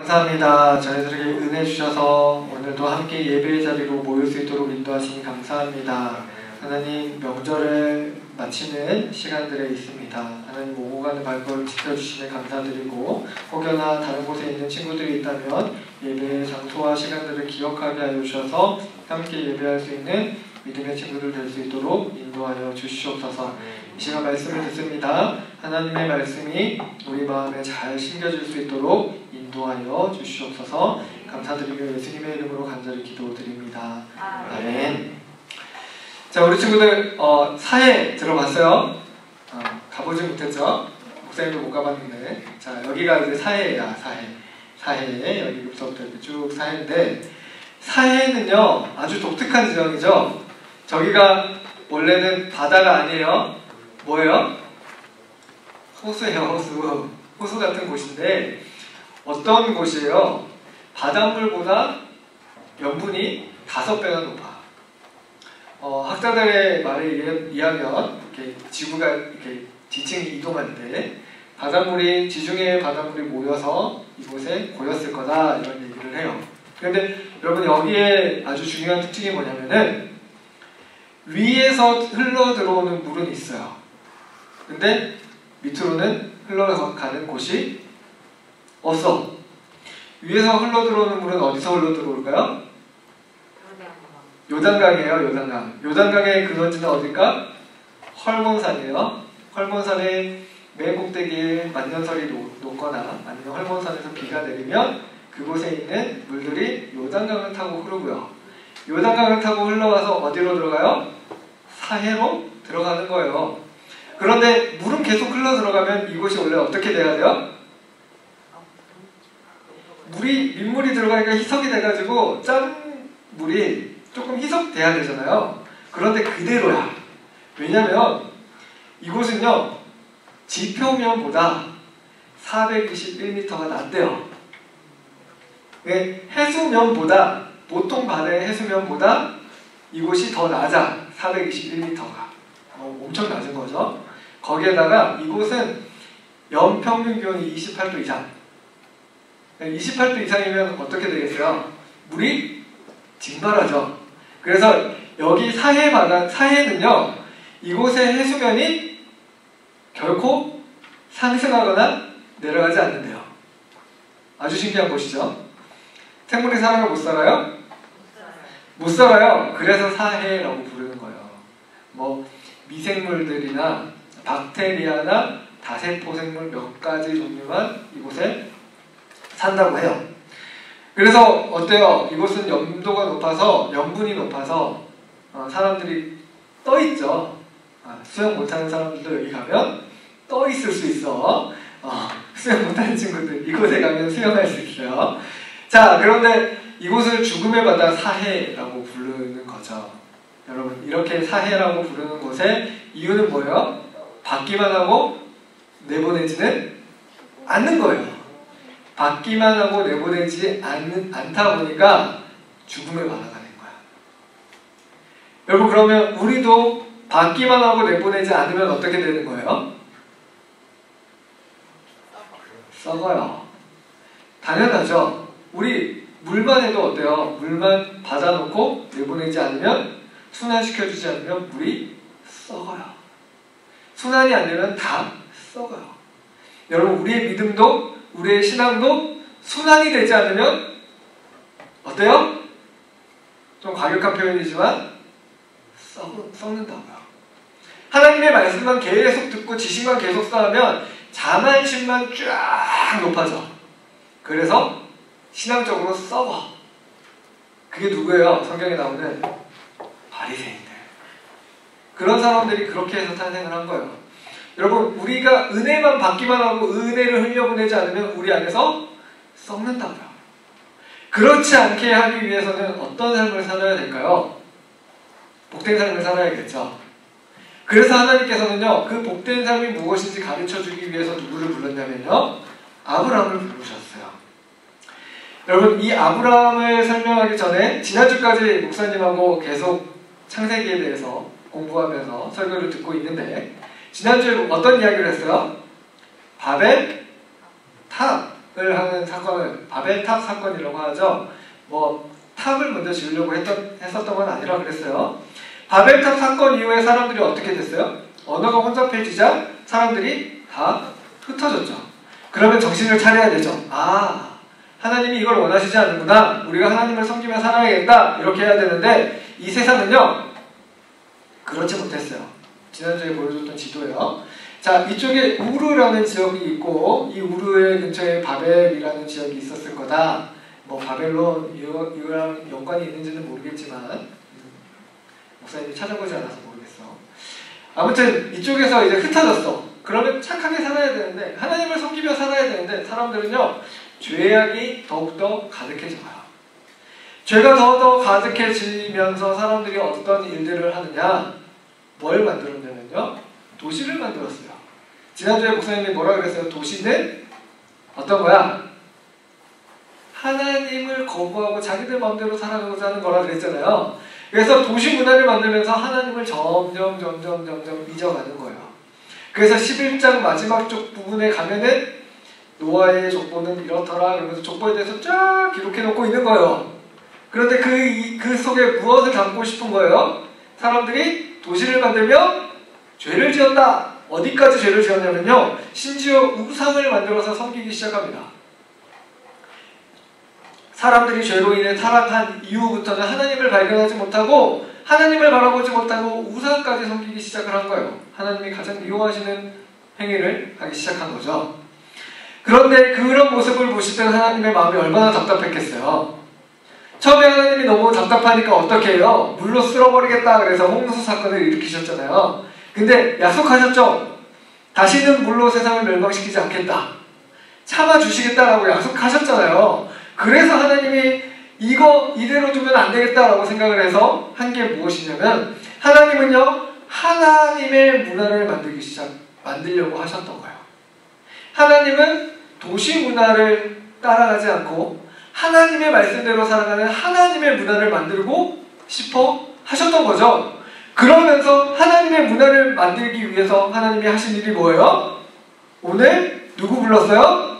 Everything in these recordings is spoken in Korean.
감사합니다. 저희들에게 은혜 주셔서 오늘도 함께 예배의 자리로 모일 수 있도록 인도하시니 감사합니다. 하나님, 명절을 마치는 시간들에 있습니다. 하나님, 오고 가는 발걸음 지켜주시면 감사드리고, 혹여나 다른 곳에 있는 친구들이 있다면 예배의 장소와 시간들을 기억하게 하여 주셔서 함께 예배할 수 있는 믿음의 친구들 될 수 있도록 인도하여 주시옵소서. 이 시간 말씀을 듣습니다. 하나님의 말씀이 우리 마음에 잘 심겨질 수 있도록 인도하여 주시옵소서. 감사드리며 예수님의 이름으로 간절히 기도드립니다. 아멘. 자, 우리 친구들 사해 들어봤어요? 가보지 못했죠? 목사님도 못 가봤는데. 자, 여기가 이제 사해야. 사해 여기부터 이렇게 쭉 사해인데, 사해는요 아주 독특한 지형이죠. 저기가 원래는 바다가 아니에요. 뭐예요? 호수예요. 호수 같은 곳인데, 어떤 곳이에요? 바닷물보다 염분이 5배가 높아. 학자들의 말에 의하면 이렇게 지구가 이렇게 지층이 이동할 때 지중해 바닷물이 모여서 이곳에 고였을 거다, 이런 얘기를 해요. 그런데 여러분, 여기에 아주 중요한 특징이 뭐냐면은 위에서 흘러 들어오는 물은 있어요. 근데 밑으로는 흘러가는 곳이 없어. 위에서 흘러 들어오는 물은 어디서 흘러 들어올까요? 요단강이에요. 요단강의 근원지는 어딜까? 헐몬산이에요. 헐몬산의 맨 꼭대기에 만년설이 녹거나 아니면 헐몬산에서 비가 내리면 그곳에 있는 물들이 요단강을 타고 흐르고요. 요단강을 타고 흘러와서 어디로 들어가요? 사해로 들어가는 거예요. 그런데 물은 계속 흘러 들어가면 이곳이 원래 어떻게 돼야 돼요? 민물이 들어가니까 희석이 돼가지고 짠 물이 조금 희석돼야 되잖아요. 그런데 그대로야. 왜냐면 이곳은요 지표면보다 421m가 낮대요. 해수면보다, 보통 바다의 해수면보다 이곳이 더 낮아. 421m가 엄청 낮은 거죠. 거기에다가 이곳은 연평균 기온이 28도 이상. 28도 이상이면 어떻게 되겠어요? 물이 증발하죠. 그래서 여기 사해는요 이곳의 해수면이 결코 상승하거나 내려가지 않는데요. 아주 신기한 곳이죠. 생물이 살아요? 못 살아요? 못 살아요. 그래서 사해라고 부르는 거예요. 미생물들이나 박테리아나 다세포 생물 몇 가지 종류만 이곳에 산다고 해요. 그래서 어때요? 이곳은 염도가 높아서, 염분이 높아서 사람들이 떠있죠. 수영 못하는 사람들도 여기 가면 떠있을 수 있어. 수영 못하는 친구들 이곳에 가면 수영할 수 있어요. 자, 그런데 이곳을 죽음의 바다 사해라고 부르는 거죠. 여러분, 이렇게 사해라고 부르는 곳의 이유는 뭐예요? 받기만 하고 내보내지는 않는 거예요. 받기만 하고 내보내지 않다 보니까 죽음의 바다가 된 거야. 여러분, 그러면 우리도 받기만 하고 내보내지 않으면 어떻게 되는 거예요? 썩어요. 당연하죠. 우리 물만 해도 어때요? 물만 받아놓고 내보내지 않으면, 순환시켜주지 않으면 물이 썩어요. 순환이 안 되면 다 썩어요. 여러분, 우리의 믿음도, 우리의 신앙도 순환이 되지 않으면 어때요? 좀 과격한 표현이지만 썩는다고요. 하나님의 말씀만 계속 듣고 지식만 계속 쌓으면 자만심만 쫙 높아져. 그래서 신앙적으로 썩어. 그게 누구예요? 성경에 나오는 바리새인들. 그런 사람들이 그렇게 해서 탄생을 한 거예요. 여러분, 우리가 은혜만 받기만 하고 은혜를 흘려보내지 않으면 우리 안에서 썩는다고요. 그렇지 않게 하기 위해서는 어떤 삶을 살아야 될까요? 복된 삶을 살아야겠죠. 그래서 하나님께서는요, 그 복된 삶이 무엇인지 가르쳐주기 위해서 누구를 불렀냐면요, 아브라함을 부르셨어요. 여러분, 이 아브라함을 설명하기 전에 지난주까지 목사님하고 계속 창세기에 대해서 공부하면서 설교를 듣고 있는데, 지난주에 어떤 이야기를 했어요? 바벨 탑. 하는 사건을 바벨탑 사건이라고 하죠. 뭐 탑을 먼저 지으려고 했었던 건 아니라 그랬어요. 바벨탑 사건 이후에 사람들이 어떻게 됐어요? 언어가 혼잡해지자 사람들이 다 흩어졌죠. 그러면 정신을 차려야 되죠. 아, 하나님이 이걸 원하시지 않는구나. 우리가 하나님을 섬기며 살아야겠다. 이렇게 해야 되는데 이 세상은요, 그렇지 못했어요. 지난주에 보여줬던 지도예요. 자, 이쪽에 우르라는 지역이 있고 이 우르의 근처에 바벨이라는 지역이 있었을 거다. 뭐 바벨론 이거랑 연관이 있는지는 모르겠지만 목사님이 찾아보지 않아서 모르겠어. 아무튼 이쪽에서 이제 흩어졌어. 그러면 착하게 살아야 되는데 하나님을 섬기며 살아야 되는데 사람들은요, 죄악이 더욱더 가득해져요. 죄가 더더 가득해지면서 사람들이 어떤 일들을 하느냐, 뭘 만들었냐면요, 도시를 만들었어요. 지난주에 목사님이 뭐라 그랬어요? 도시는 어떤 거야? 하나님을 거부하고 자기들 마음대로 살아가고자 하는 거라 그랬잖아요. 그래서 도시 문화를 만들면서 하나님을 점점 잊어가는 거예요. 그래서 11장 마지막 쪽 부분에 가면은 노아의 족보는 이렇더라 그러면서 족보에 대해서 쫙 기록해놓고 있는 거예요. 그런데 그 속에 무엇을 담고 싶은 거예요? 사람들이 도시를 만들며 죄를 지었다. 어디까지 죄를 지었냐면요, 심지어 우상을 만들어서 섬기기 시작합니다. 사람들이 죄로 인해 타락한 이후부터는 하나님을 발견하지 못하고 하나님을 바라보지 못하고 우상까지 섬기기 시작을 한 거예요. 하나님이 가장 미워하시는 행위를 하기 시작한 거죠. 그런데 그런 모습을 보실 때는 하나님의 마음이 얼마나 답답했겠어요. 처음에 하나님이 너무 답답하니까 어떻게 해요? 물로 쓸어버리겠다 그래서 홍수 사건을 일으키셨잖아요. 근데 약속하셨죠? 다시는 물로 세상을 멸망시키지 않겠다. 참아주시겠다라고 약속하셨잖아요. 그래서 하나님이 이거 이대로 두면 안 되겠다라고 생각을 해서 한 게 무엇이냐면, 하나님은요, 하나님의 문화를 만들려고 하셨던 거예요. 하나님은 도시 문화를 따라가지 않고 하나님의 말씀대로 살아가는 하나님의 문화를 만들고 싶어 하셨던 거죠. 그러면서 하나님의 문화를 만들기 위해서 하나님이 하신 일이 뭐예요? 오늘 누구 불렀어요?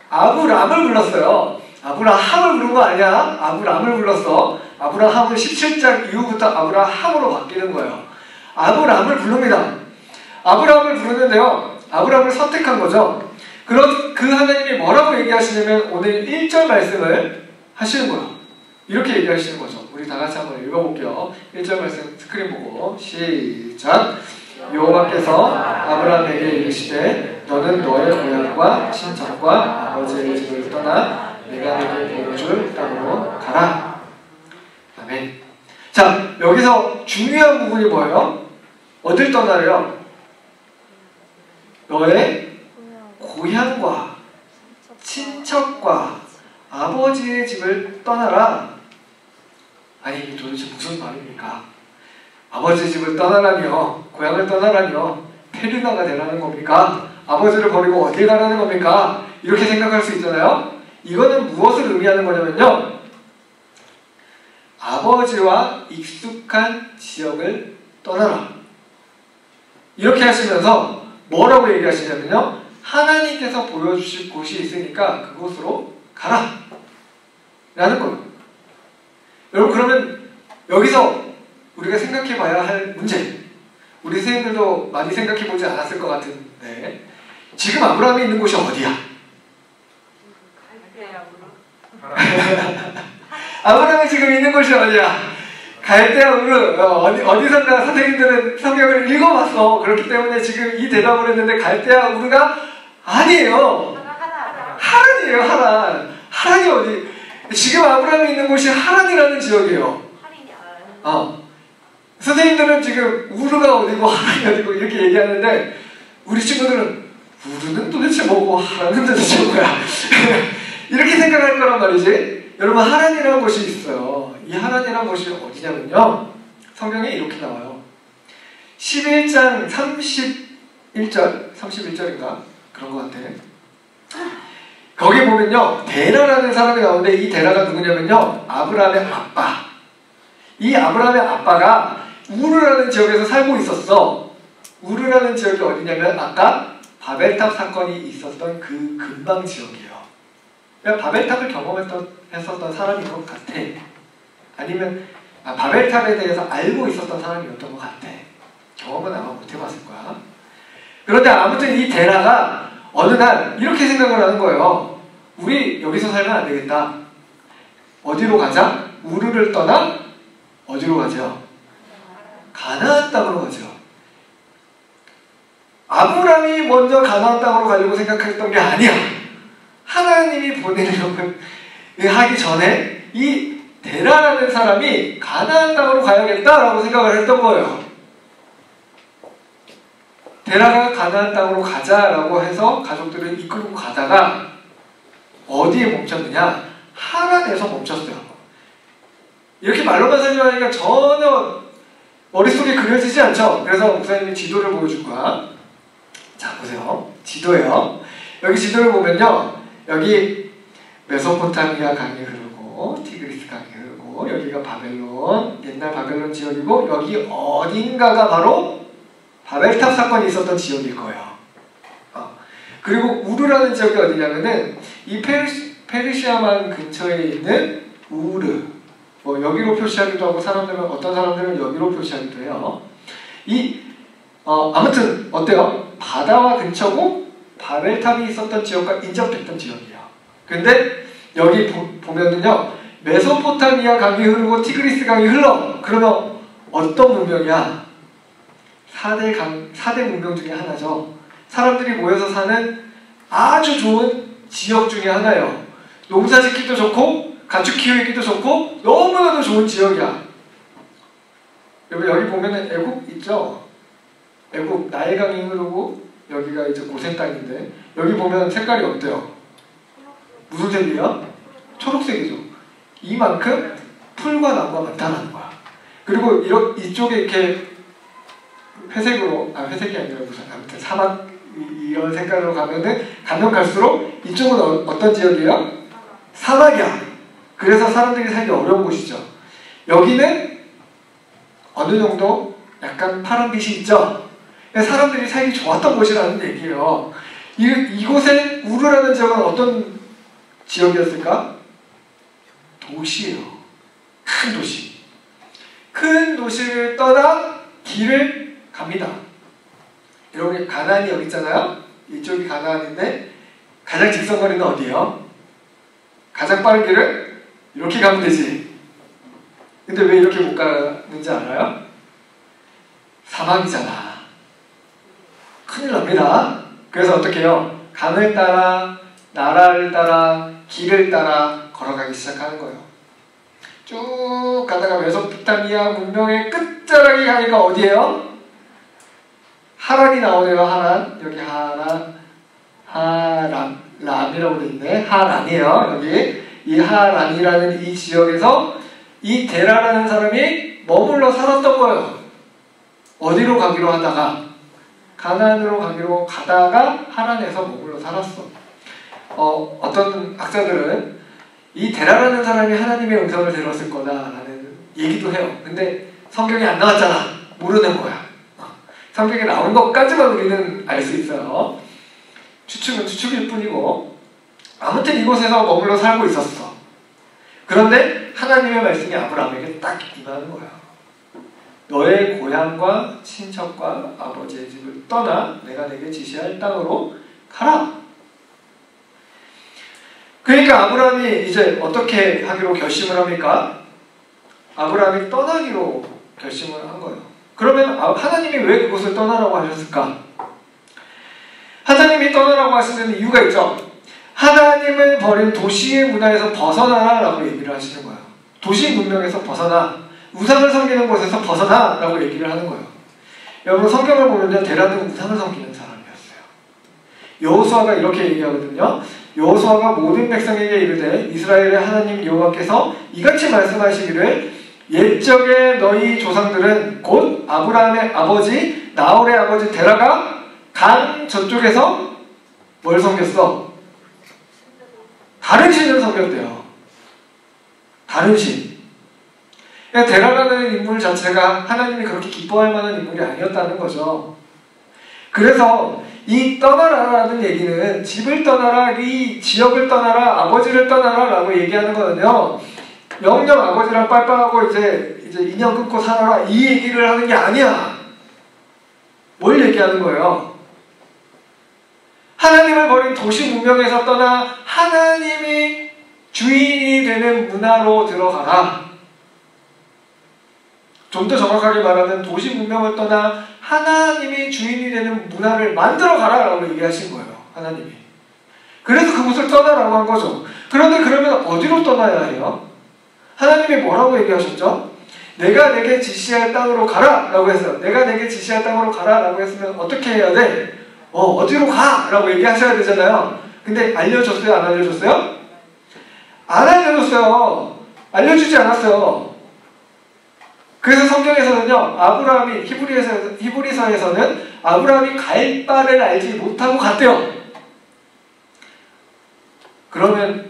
아브람을 불렀어요. 아브라함을 부른 거 아니야? 아브람을 불렀어. 아브라함은 17장 이후부터 아브라함으로 바뀌는 거예요. 아브람을 부릅니다. 아브람을 부르는데요, 아브람을 선택한 거죠. 그 하나님이 뭐라고 얘기하시냐면 오늘 1절 말씀을 하시는 거예요. 이렇게 얘기하시는 거죠. 우리 다 같이 한번 읽어볼게요. 1절 말씀 스크린 보고 시작. 여호와께서 아브람에게 이르시되 너는 너의 고향과 친척과 아버지의 집을 떠나 내가 내게 보여줄 땅으로 가라. 아멘. 자, 여기서 중요한 부분이 뭐예요? 어딜 떠나래요? 너의 고향과 친척과 아버지의 집을 떠나라. 아니, 이게 도대체 무슨 말입니까? 아버지의 집을 떠나라니요, 고향을 떠나라니요, 페르나가 되라는 겁니까? 아버지를 버리고 어딜 가라는 겁니까? 이렇게 생각할 수 있잖아요. 이거는 무엇을 의미하는 거냐면요, 아버지와 익숙한 지역을 떠나라. 이렇게 하시면서 뭐라고 얘기하시냐면요, 하나님께서 보여주실 곳이 있으니까 그곳으로 가라 라는 거예요. 여러분, 그러면 여기서 우리가 생각해 봐야 할 문제, 우리 선생님들도 많이 생각해 보지 않았을 것 같은데, 지금 아브라함이 있는 곳이 어디야? 아브라함이 지금 있는 곳이 어디야? 갈대아 우르. 어디선가 선생님들은 성경을 읽어봤어. 그렇기 때문에 지금 이 대답을 했는데 갈대아 우르가 아니에요. 하란이에요. 하란. 하란이 어디? 지금 아브라함이 있는 곳이 하란이라는 지역이에요. 선생님들은 지금 우르가 어디고 하란이 어디고 이렇게 얘기하는데, 우리 친구들은 우르는 도대체 뭐고 하란은 도대체 뭐야? 이렇게 생각할 거란 말이지. 여러분, 하란이라는 곳이 있어요. 이 하란이라는 곳이 어디냐면요, 성경에 이렇게 나와요. 11장 31절인가? 그런 것 같아. 거기 보면요, 데라라는 사람이 나오는데, 이 데라가 누구냐면요, 아브라함의 아빠. 이 아브라함의 아빠가 우르라는 지역에서 살고 있었어. 우르라는 지역이 어디냐면 아까 바벨탑 사건이 있었던 그 근방 지역이에요. 그냥 바벨탑을 경험했었던 사람인 것 같아. 아니면 바벨탑에 대해서 알고 있었던 사람이었던 것 같아. 경험은 아마 못 해봤을 거야. 그런데 아무튼 이 데라가 어느 날 이렇게 생각을 하는 거예요. 우리 여기서 살면 안 되겠다. 어디로 가자? 우르를 떠나 어디로 가죠? 가나안 땅으로 가죠. 아브람이 먼저 가나안 땅으로 가려고 생각했던 게 아니야. 하나님이 보내려고 하기 전에 이 데라라는 사람이 가나안 땅으로 가야겠다라고 생각을 했던 거예요. 데라가 가나안 땅으로 가자라고 해서 가족들을 이끌고 가다가 어디에 멈췄느냐? 하란에서 멈췄어요. 이렇게 말로만 설명하니까 전혀 머릿속에 그려지지 않죠? 그래서 목사님이 지도를 보여줄 거야. 자, 보세요. 지도예요. 여기 지도를 보면요. 여기 메소포타미아 강이 흐르고 티그리스 강이 흐르고 여기가 바벨론, 옛날 바벨론 지역이고 여기 어딘가가 바로 바벨탑 사건이 있었던 지역일 거예요. 그리고 우르라는 지역이 어디냐면은 이 페르시아만 근처에 있는 우르, 뭐 여기로 표시하기도 하고 어떤 사람들은 여기로 표시하기도 해요. 아무튼 어때요? 바다와 근처고 바벨탑이 있었던 지역과 인접했던 지역이에요. 근데 여기 보면은요, 메소포타미아 강이 흐르고 티그리스 강이 흘러. 그러면 어떤 문명이야? 4대 문명 중에 하나죠. 사람들이 모여서 사는 아주 좋은 지역 중에 하나예요. 농사 짓기도 좋고 가축 키우기도 좋고 너무나도 좋은 지역이야. 여기 보면은 애국 있죠? 애국 나일강이 흐르고 여기가 이제 고센 땅인데 여기 보면 색깔이 어때요? 무슨 색이야? 초록색이죠. 이만큼 풀과 나무가 많다는 거야. 그리고 이쪽에 이렇게 회색으로, 회색이 아니라 무슨 아무튼 사막 이런 색깔로 가면 갈수록 이쪽은 어떤 지역이에요? 사막이야. 그래서 사람들이 살기 어려운 곳이죠. 여기는 어느 정도 약간 파란빛이 있죠. 사람들이 살기 좋았던 곳이라는 얘기예요. 이곳에 우르라는 지역은 어떤 지역이었을까? 도시예요. 큰 도시. 큰 도시를 떠나 길을 갑니다. 여러분, 가나안이 여기 있잖아요. 이쪽이 가나안인데 가장 직선거리는 어디예요? 가장 빠른 길을 이렇게 가면 되지. 근데 왜 이렇게 못 가는지 알아요? 사막이잖아. 큰일 납니다. 그래서 어떻게 해요? 강을 따라, 나라를 따라, 길을 따라 걸어가기 시작하는 거예요. 쭉 가다가 메소포타미아 문명의 끝자락에 가니까 어디예요? 하란이 나오네요. 하란. 여기 하란이라고 돼 있네. 하란이에요. 여기 이 하란이라는 이 지역에서 이 데라라는 사람이 머물러 살았던 거예요. 어디로 가기로 하다가 가나안으로 가기로 가다가 하란에서 머물러 살았어. 어떤 학자들은 이 데라라는 사람이 하나님의 음성을 들었을 거다라는 얘기도 해요. 근데 성경에 안 나왔잖아. 모르는 거야. 성경에 나온 것까지만 우리는 알 수 있어요. 추측은 추측일 뿐이고 아무튼 이곳에서 머물러 살고 있었어. 그런데 하나님의 말씀이 아브라함에게 딱 임하는 거야. 너의 고향과 친척과 아버지의 집을 떠나 내가 내게 지시할 땅으로 가라. 그러니까 아브라함이 이제 어떻게 하기로 결심을 합니까? 아브라함이 떠나기로 결심을 한 거예요. 그러면 하나님이 왜 그곳을 떠나라고 하셨을까? 하나님이 떠나라고 하시는 이유가 있죠. 하나님을 버린 도시의 문화에서 벗어나라 라고 얘기를 하시는 거예요. 도시 문명에서 벗어나, 우상을 섬기는 곳에서 벗어나 라고 얘기를 하는 거예요. 여러분, 성경을 보면 데라는 우상을 섬기는 사람이었어요. 여호수아가 이렇게 얘기하거든요. 여호수아가 모든 백성에게 이르되 이스라엘의 하나님 여호와께서 이같이 말씀하시기를 옛적에 너희 조상들은 곧 아브라함의 아버지 나홀의 아버지 데라가 강 저쪽에서 뭘 섬겼어? 다른 신을 섬겼대요. 다른 신. 데라라는 인물 자체가 하나님이 그렇게 기뻐할 만한 인물이 아니었다는 거죠. 그래서 이 떠나라라는 얘기는 집을 떠나라, 이 지역을 떠나라, 아버지를 떠나라라고 얘기하는 거는요. 영영 아버지랑 빨빨하고 이제 인연 끊고 살아라 이 얘기를 하는 게 아니야. 뭘 얘기하는 거예요? 하나님을 버린 도시 문명에서 떠나 하나님이 주인이 되는 문화로 들어가라. 좀 더 정확하게 말하면 도시 문명을 떠나 하나님이 주인이 되는 문화를 만들어 가라라고 얘기하신 거예요. 하나님이. 그래서 그곳을 떠나라고 한 거죠. 그런데 그러면 어디로 떠나야 해요? 하나님이 뭐라고 얘기하셨죠? 내가 내게 지시할 땅으로 가라 라고 했어요. 내가 내게 지시할 땅으로 가라 라고 했으면 어떻게 해야 돼? 어디로 가? 라고 얘기하셔야 되잖아요. 근데 알려줬어요? 안 알려줬어요? 안 알려줬어요. 알려주지 않았어요. 그래서 성경에서는요, 아브라함이, 히브리서에서는 아브라함이 갈 바를 알지 못하고 갔대요. 그러면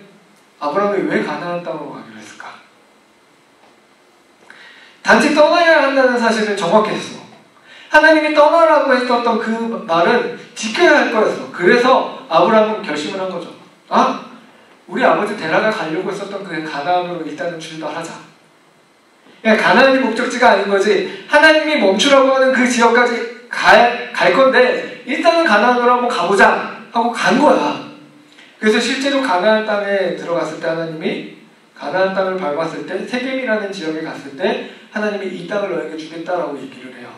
아브라함이 왜 가나안 땅으로 가기로 했을까? 단지 떠나야 한다는 사실은 정확했어. 하나님이 떠나라고 했었던 그 말은 지켜야 할 거였어. 그래서 아브라함은 결심을 한 거죠. 우리 아버지 데라가 가려고 했었던 그 가나안으로 일단은 출발하자. 그러니까 가나안이 목적지가 아닌 거지. 하나님이 멈추라고 하는 그 지역까지 갈 건데 일단은 가나안으로 한번 가보자 하고 간 거야. 그래서 실제로 가나안 땅에 들어갔을 때 하나님이 가나안 땅을 밟았을 때 세겜이라는 지역에 갔을 때 하나님이 이 땅을 너에게 주겠다라고 얘기를 해요.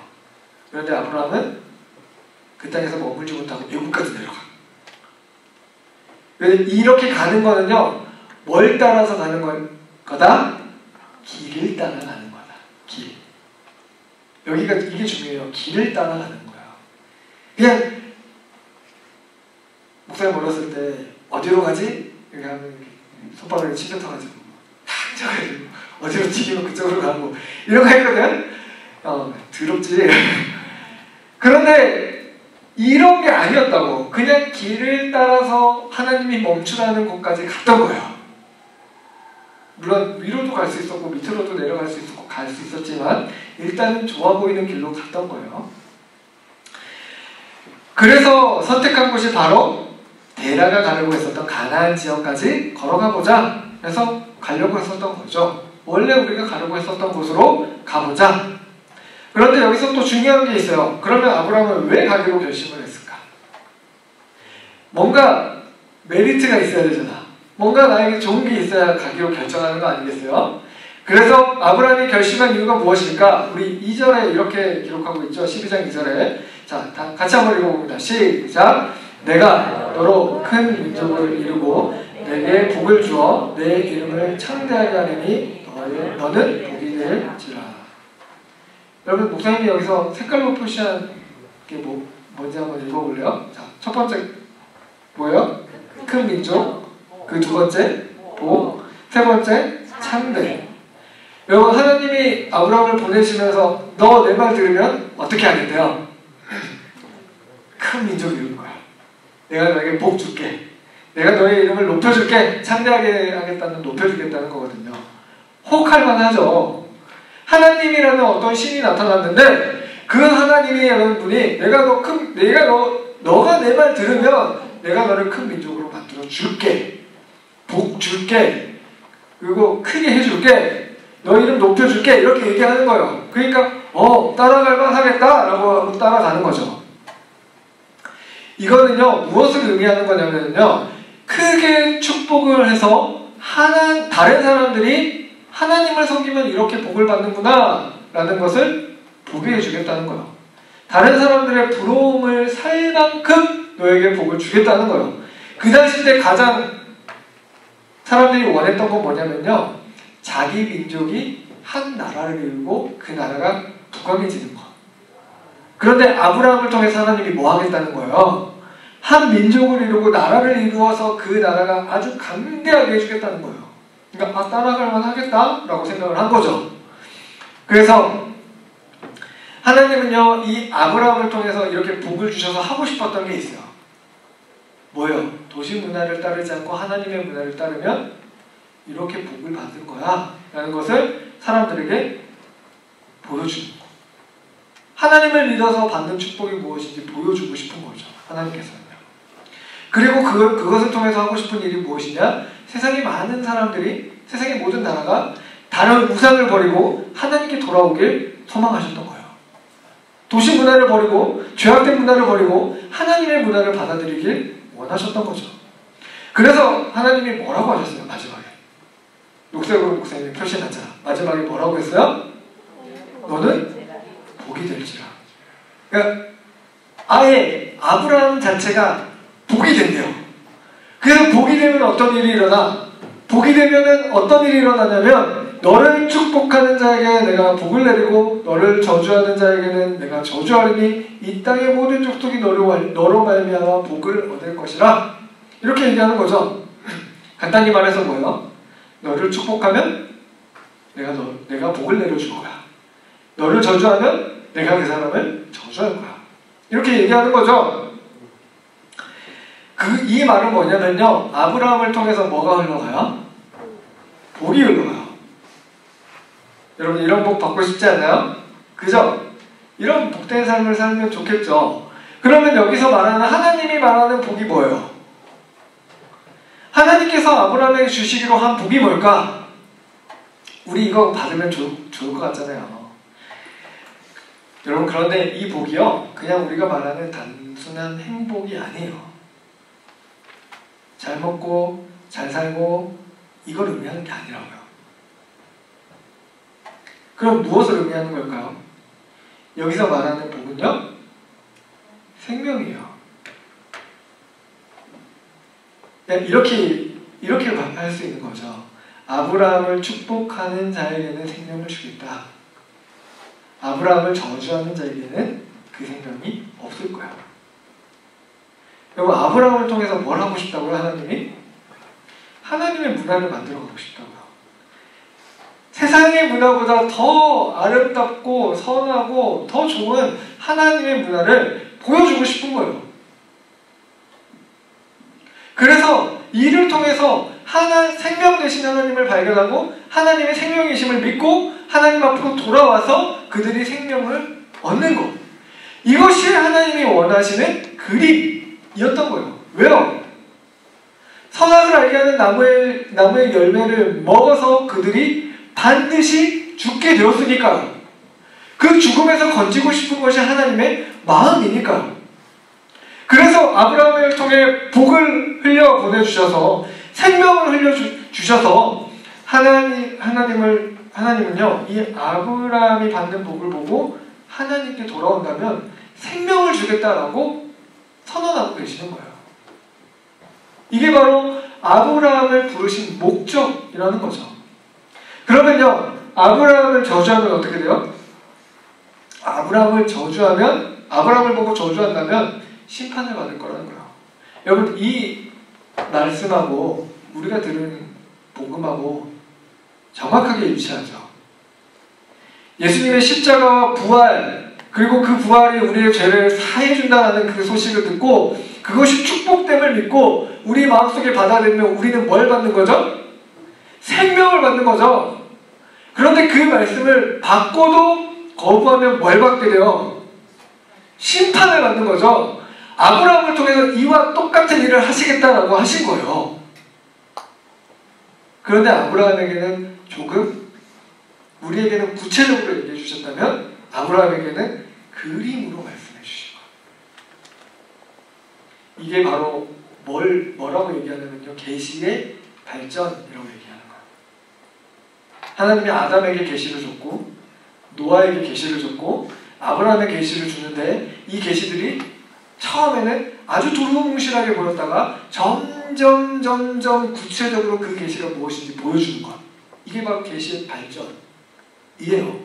그런데 아브라함은 그 땅에서 머물지 못하고 애국까지 내려가. 이렇게 가는 거는요, 뭘 따라서 가는 거다? 길을 따라가는 거다. 길. 여기가 이게 중요해요. 길을 따라가는 거야. 그냥 목사님 몰랐을 때 어디로 가지? 이렇게 하면 손바닥에 침대 타가지고 탁 쳐가지고 어디로 튀기면 그쪽으로 가고 이런 거 했거든? 더럽지. 그런데 이런 게 아니었다고. 그냥 길을 따라서 하나님이 멈추라는 곳까지 갔던 거예요. 물론 위로도 갈 수 있었고 밑으로도 내려갈 수 있었고 갈 수 있었지만 일단은 좋아 보이는 길로 갔던 거예요. 그래서 선택한 곳이 바로 데라가 가려고 했었던 가나안 지역까지 걸어가 보자. 그래서 가려고 했었던 거죠. 원래 우리가 가려고 했었던 곳으로 가보자. 그런데 여기서 또 중요한 게 있어요. 그러면 아브라함은 왜 가기로 결심을 했을까? 뭔가 메리트가 있어야 되잖아. 뭔가 나에게 좋은 게 있어야 가기로 결정하는 거 아니겠어요? 그래서 아브라함이 결심한 이유가 무엇일까? 우리 2절에 이렇게 기록하고 있죠. 12장 2절에. 자, 다 같이 한번 읽어봅니다. 시작! 내가 너로 큰 민족을 이루고 내게 복을 주어 내 이름을 창대하게 하리니 너는 복이 될지라. 여러분, 목사님이 여기서 색깔로 표시한 게 뭔지 한번 읽어볼래요? 자, 첫 번째 뭐예요? 큰 민족. 그 두 번째 복. 세 번째 창대. 여러분, 하나님이 아브라함을 보내시면서 너 내 말 들으면 어떻게 하겠대요? 큰 민족이 이룰 거야. 내가 너에게 복 줄게. 내가 너의 이름을 높여줄게. 창대하게 하겠다는, 높여주겠다는 거거든요. 혹할 만하죠. 하나님이라는 어떤 신이 나타났는데 그 하나님이라는 분이 너가 내 말 들으면 내가 너를 큰 민족으로 만들어 줄게. 복 줄게. 그리고 크게 해줄게. 너 이름 높여줄게. 이렇게 얘기하는 거예요. 그러니까 따라갈 만하겠다라고 하고 따라가는 거죠. 이거는요, 무엇을 의미하는 거냐면요, 크게 축복을 해서 다른 사람들이 하나님을 섬기면 이렇게 복을 받는구나 라는 것을 보게 해주겠다는 거예요. 다른 사람들의 부러움을 살 만큼 너에게 복을 주겠다는 거예요. 그 당시 때 가장 사람들이 원했던 건 뭐냐면요, 자기 민족이 한 나라를 이루고 그 나라가 부강해지는 거. 그런데 아브라함을 통해서 하나님이 뭐 하겠다는 거예요? 한 민족을 이루고 나라를 이루어서 그 나라가 아주 강대하게 해주겠다는 거예요. 그러니까 따라갈 만하겠다라고 생각을 한 거죠. 그래서 하나님은요, 이 아브라함을 통해서 이렇게 복을 주셔서 하고 싶었던 게 있어요. 뭐예요? 도시 문화를 따르지 않고 하나님의 문화를 따르면 이렇게 복을 받을 거야 라는 것을 사람들에게 보여주는 거. 하나님을 믿어서 받는 축복이 무엇인지 보여주고 싶은 거죠. 하나님께서는요. 그리고 그것을 통해서 하고 싶은 일이 무엇이냐? 세상의 많은 사람들이, 세상의 모든 나라가 다른 우상을 버리고 하나님께 돌아오길 소망하셨던 거예요. 도시 문화를 버리고 죄악된 문화를 버리고 하나님의 문화를 받아들이길 원하셨던 거죠. 그래서 하나님이 뭐라고 하셨어요? 마지막에 녹색으로 목사님이 표시해놨잖아. 마지막에 뭐라고 했어요? 너는 복이 될지라. 그러니까 아예 아브라함 자체가 복이 된대요. 그래서 복이 되면 어떤 일이 일어나? 복이 되면은 어떤 일이 일어나냐면 너를 축복하는 자에게 내가 복을 내리고 너를 저주하는 자에게는 내가 저주하리니 이 땅의 모든 족속이 너로 말미암아 복을 얻을 것이라. 이렇게 얘기하는 거죠. 간단히 말해서 뭐예요? 너를 축복하면 내가 복을 내려줄 거야. 너를 저주하면 내가 그 사람을 저주할 거야. 이렇게 얘기하는 거죠. 이 말은 뭐냐면요, 아브라함을 통해서 뭐가 흘러가요? 복이 흘러가요. 여러분 이런 복 받고 싶지 않나요? 그죠? 이런 복된 삶을 살면 좋겠죠. 그러면 여기서 말하는 하나님이 말하는 복이 뭐예요? 하나님께서 아브라함에게 주시기로 한 복이 뭘까? 우리 이거 받으면 좋을 것 같잖아요. 여러분 그런데 이 복이요, 그냥 우리가 말하는 단순한 행복이 아니에요. 잘 먹고 잘 살고 이걸 의미하는 게 아니라고요. 그럼 무엇을 의미하는 걸까요? 여기서 말하는 복은요, 생명이에요. 이렇게 할 수 있는 거죠. 아브라함을 축복하는 자에게는 생명을 주겠다. 아브라함을 저주하는 자에게는 그 생명이 없을 거야. 여러분 아브라함을 통해서 뭘 하고 싶다고요? 하나님이? 하나님의 문화를 만들어 가고 싶다고요. 세상의 문화보다 더 아름답고 선하고 더 좋은 하나님의 문화를 보여주고 싶은 거예요. 그래서 이를 통해서 생명 되신 하나님을 발견하고 하나님의 생명이심을 믿고 하나님 앞으로 돌아와서 그들이 생명을 얻는 것. 이것이 하나님이 원하시는 그림이었던 거예요. 왜요? 선악을 알게 하는 나무의 열매를 먹어서 그들이 반드시 죽게 되었으니까요. 그 죽음에서 건지고 싶은 것이 하나님의 마음이니까요. 그래서 아브라함을 통해 복을 흘려 보내주셔서 생명을 흘려주셔서 하나님은요, 이 아브라함이 받는 복을 보고 하나님께 돌아온다면 생명을 주겠다라고 선언하고 계시는 거예요. 이게 바로 아브라함을 부르신 목적이라는 거죠. 그러면요, 아브라함을 저주하면 어떻게 돼요? 아브라함을 보고 저주한다면 심판을 받을 거라는 거예요. 여러분 이 말씀하고 우리가 들은 복음하고 정확하게 일치하죠. 예수님의 십자가와 부활, 그리고 그 부활이 우리의 죄를 사해준다는 그 소식을 듣고 그것이 축복됨을 믿고 우리 마음속에 받아들이면 우리는 뭘 받는 거죠? 생명을 받는 거죠. 그런데 그 말씀을 받고도 거부하면 뭘 받게 돼요? 심판을 받는 거죠. 아브라함을 통해서 이와 똑같은 일을 하시겠다라고 하신 거예요. 그런데 아브라함에게는 조금, 우리에게는 구체적으로 얘기해 주셨다면 아브라함에게는 그림으로 말씀해 주신 거예요. 이게 바로 뭐라고 얘기하냐면요, 계시의 발전이라고 얘기하는 거예요. 하나님이 아담에게 계시를 줬고 노아에게 계시를 줬고 아브라함에게 계시를 주는데 이 계시들이 처음에는 아주 두루뭉실하게 보였다가 점점 구체적으로 그 계시가 무엇인지 보여주는 것. 이게 바로 계시의 발전이에요.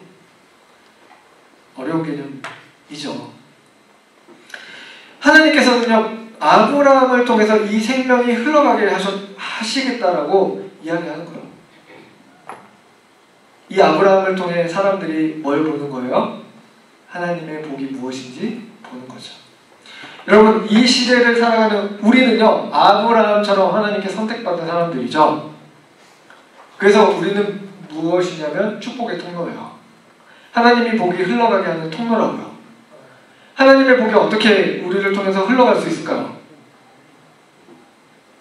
어려운 개념이죠. 하나님께서는요, 아브라함을 통해서 이 생명이 흘러가게 하시겠다라고 이야기하는 거예요. 이 아브라함을 통해 사람들이 뭘 보는 거예요? 하나님의 복이 무엇인지 보는 거죠. 여러분 이 시대를 살아가는 우리는요, 아브라함처럼 하나님께 선택받은 사람들이죠. 그래서 우리는 무엇이냐면 축복의 통로예요. 하나님이 복이 흘러가게 하는 통로라고요. 하나님의 복이 어떻게 우리를 통해서 흘러갈 수 있을까요?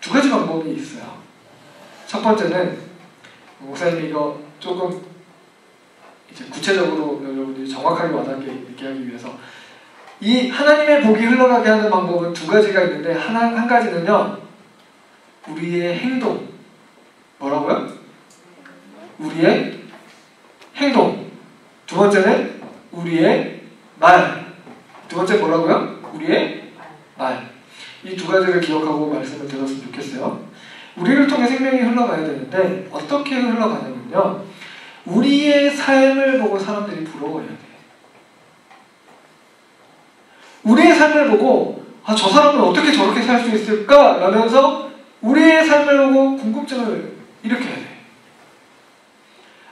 두 가지 방법이 있어요. 첫 번째는 목사님이 이거 조금 이제 구체적으로 여러분들이 정확하게 와닿게 얘기하기 위해서 이 하나님의 복이 흘러가게 하는 방법은 두 가지가 있는데 한 가지는요, 우리의 행동. 뭐라고요? 우리의 행동. 두 번째는 우리의 말. 두 번째 뭐라고요? 우리의 말. 이 두 가지를 기억하고 말씀을 들었으면 좋겠어요. 우리를 통해 생명이 흘러가야 되는데 어떻게 흘러가냐면요, 우리의 삶을 보고 사람들이 부러워해야 돼요. 우리의 삶을 보고 저 사람은 어떻게 저렇게 살 수 있을까? 라면서 우리의 삶을 보고 궁금증을 일으켜야 돼요.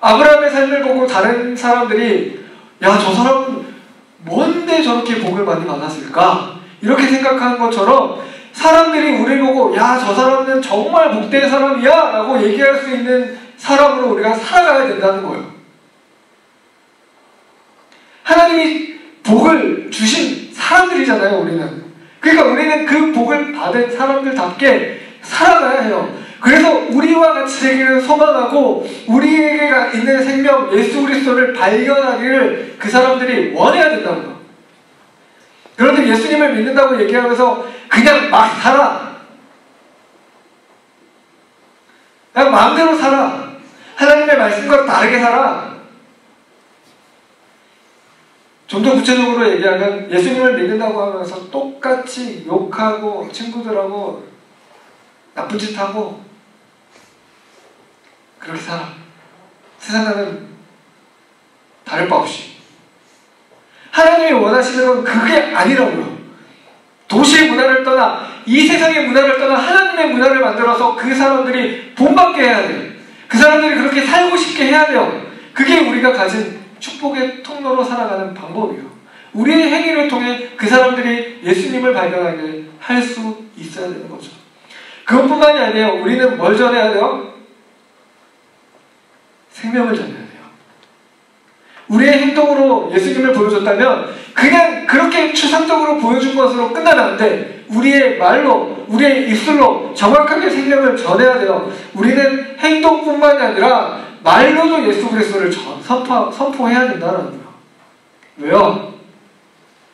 아브라함의 삶을 보고 다른 사람들이 야, 저 사람은 뭔데 저렇게 복을 많이 받았을까? 이렇게 생각하는 것처럼 사람들이 우리를 보고 야, 저 사람은 정말 복된 사람이야 라고 얘기할 수 있는 사람으로 우리가 살아가야 된다는 거예요. 하나님이 복을 주신 사람들이잖아요, 우리는. 그러니까 우리는 그 복을 받은 사람들답게 살아가야 해요. 그래서 우리와 같이 되기를 소망하고 우리에게 있는 생명 예수 그리스도를 발견하기를 그 사람들이 원해야 된다는 거예요. 그런데 예수님을 믿는다고 얘기하면서 그냥 막 살아. 그냥 마음대로 살아. 하나님의 말씀과 다르게 살아. 좀 더 구체적으로 얘기하면 예수님을 믿는다고 하면서 똑같이 욕하고 친구들하고 나쁜 짓 하고 그렇게 살아. 세상과는 다를 바 없이. 하나님이 원하시는 건 그게 아니라고요. 도시의 문화를 떠나 이 세상의 문화를 떠나 하나님의 문화를 만들어서 그 사람들이 본받게 해야 돼요. 그 사람들이 그렇게 살고 싶게 해야 돼요. 그게 우리가 가진 축복의 통로로 살아가는 방법이에요. 우리의 행위를 통해 그 사람들이 예수님을 발견하게 할 수 있어야 되는 거죠. 그것뿐만이 아니에요. 우리는 뭘 전해야 돼요? 생명을 전해야 돼요. 우리의 행동으로 예수님을 보여줬다면 그냥 그렇게 추상적으로 보여준 것으로 끝나면 안 돼. 우리의 말로, 우리의 입술로 정확하게 생명을 전해야 돼요. 우리는 행동뿐만이 아니라 말로도 예수 그리스도를 선포해야 된다는 거예요. 왜요?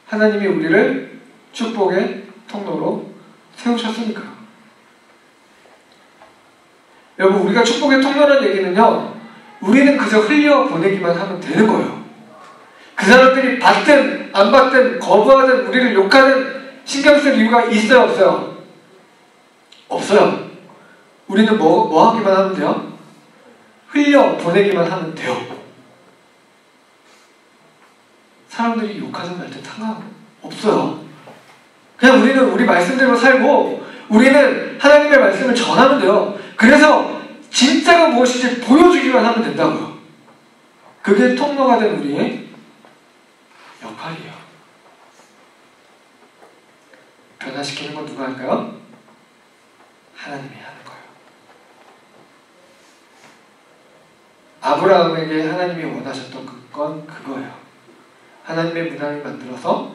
하나님이 우리를 축복의 통로로 세우셨으니까요. 여러분, 우리가 축복의 통로라는 얘기는요, 우리는 그저 흘려보내기만 하면 되는 거예요. 그 사람들이 받든 안 받든 거부하든 우리를 욕하든 신경 쓸 이유가 있어요, 없어요? 없어요. 우리는 뭐 하기만 하면 돼요? 흘려보내기만 하면 돼요. 사람들이 욕하든 말든 상관없어요. 그냥 우리는 우리 말씀대로 살고 우리는 하나님의 말씀을 전하면 돼요. 그래서 진짜가 무엇인지 보여주기만 하면 된다고요. 그게 통로가 된 우리의 역할이에요. 변화시키는 건 누가 할까요? 하나님이 하는 거예요. 아브라함에게 하나님이 원하셨던 건 그거예요. 하나님의 문화를 만들어서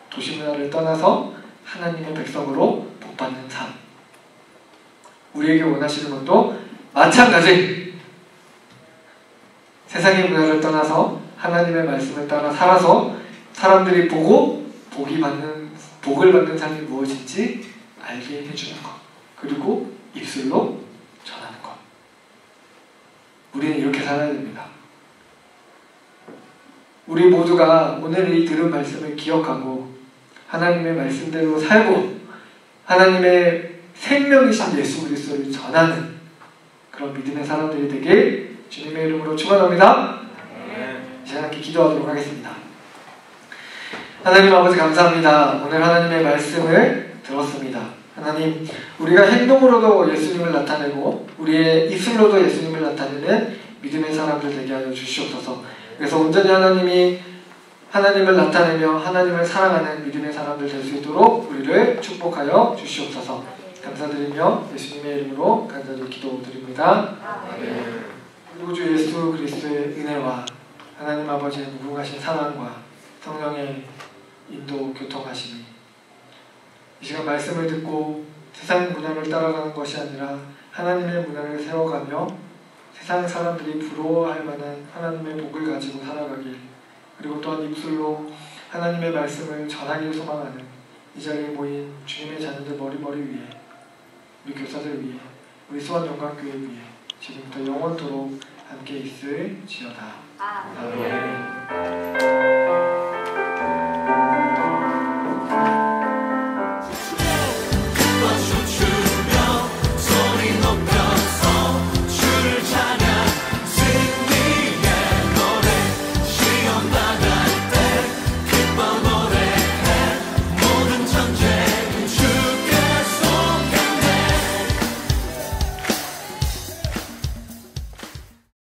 도시 문화를 떠나서 하나님의 백성으로 복받는 삶. 우리에게 원하시는 것도 마찬가지. 세상의 문화를 떠나서 하나님의 말씀을 따라 살아서 사람들이 보고 복을 받는 삶이 무엇인지 알게 해주는 것. 그리고 입술로 전하는 것. 우리는 이렇게 살아야 됩니다. 우리 모두가 오늘 이 들은 말씀을 기억하고 하나님의 말씀대로 살고 하나님의 생명이신 예수 그리스도를 전하는 그런 믿음의 사람들이 되길 주님의 이름으로 축원합니다. 이 시간 함께 기도하도록 하겠습니다. 하나님 아버지 감사합니다. 오늘 하나님의 말씀을 들었습니다. 하나님, 우리가 행동으로도 예수님을 나타내고 우리의 입술로도 예수님을 나타내는 믿음의 사람들 되게 하여 주시옵소서. 그래서 온전히 하나님이 하나님을 나타내며 하나님을 사랑하는 믿음의 사람들 될 수 있도록 우리를 축복하여 주시옵소서. 감사드리며 예수님의 이름으로 간절히 기도드립니다. 그리고 주 예수 그리스도의 은혜와 하나님 아버지의 무궁하신 사랑과 성령의 인도 교통하시니 이 시간 말씀을 듣고 세상 문화를 따라가는 것이 아니라 하나님의 문화를 세워가며 세상 사람들이 부러워할 만한 하나님의 복을 가지고 살아가길, 그리고 또한 입술로 하나님의 말씀을 전하기를 소망하는 이 자리에 모인 주님의 자녀들 머리머리 위에, 우리 교사들 위에, 우리 수원영광교회 위에 지금부터 영원토록 함께 있을지어다. 아멘.